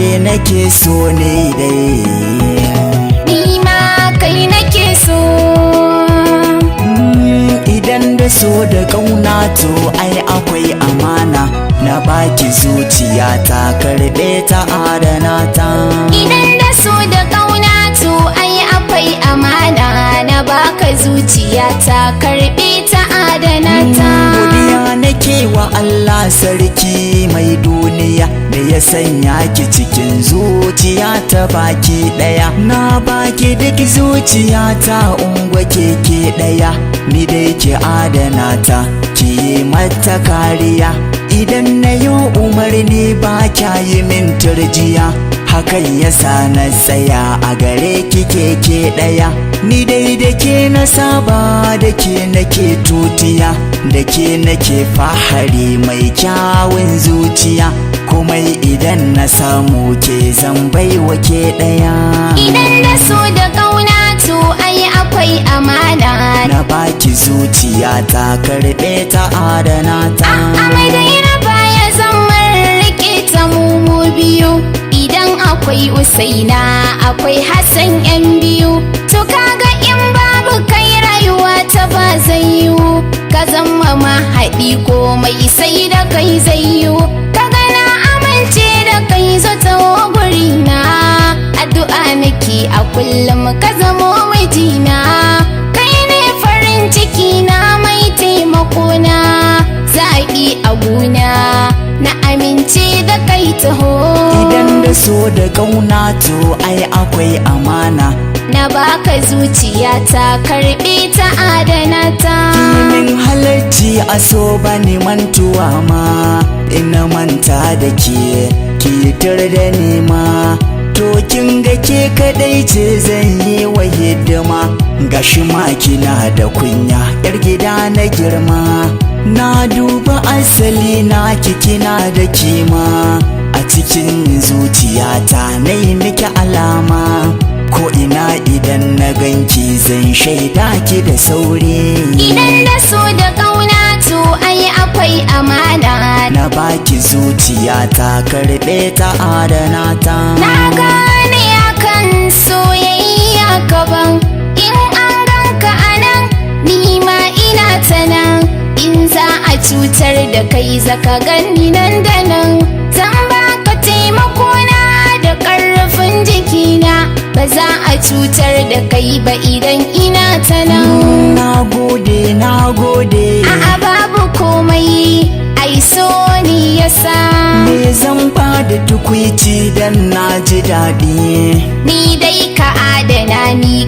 ke nake so ne dai, ni ma kai nake so. Idan da so da ƙauna to ai akwai amana, na baki zuciya ta karɓe ta adana ta. Idan da so da ƙauna to ai akwai amana, na baka zuciya ta karɓe ta adana ta. Godiya nake wa Allah sarki mai duniya da ya sanya ki cikin zuciya ta baki ɗaya. Na baki duk zuciya ta ungwa keke ɗaya, ni dai ki adana ta ki yi mata kariya. Idan na yi umarni ba kya yi min turjiya, hakan yasa na tsaya a gare ki keke ɗaya. Ni dai da ke na saba, da ke nake tutiya, da ke nake fahari mai kyawun zuciya. Komai idan na samu ke zan baiwa ke ɗaya. Idan da so da ƙauna to ai akwai amana, na baki zuciya ta karɓe ta adana ta. a madaina baya zan rike ta mu biyu. Idan akwai Usaina akwai Hassan yan biyu, to kaga in babu kai rayuwa ta ba zai yiwu. Ka zama mahaɗi komai sai da kai zai yiwu. Kaga na amince da kai zo ta gurina, addu'a nake a kullum ka zamo mijina. Kai ne farin ciki na mai taimako na, zaɓi a gona na amince da kai taho. Idan da so da ƙauna to ai akwai amana, na baka zuciya ta karɓe ta adana ta. Kimin halarci a so ba ni mantuwa ma, ina manta da ke kitar da nema. To kin ga ke kadai ce zan yi wa hidima, gashi ma kina da kunya yar gida na girma. Na duba asali na kina da kima, a cikin zuciyata na yi miki alama. Ko ina idan na ganki zan shaida ki da sauri. Idan da so da ƙauna to ai akwai amana, na baki zuciya ta karɓe ta adana ta. na gane akan soyayya gaban. In an ganka anan ni ma ina ta nan, in za a cutar da kai zaka gani nan da nan. Zan baka taimako na da ƙarfin jikina, ba za a cutar da kai ba idan ina ta nan. Na gode, na gode. A'a babu komai, ai so ni yasa. Me zan da tukwici dan na ji daɗi. Ni dai ka adana ni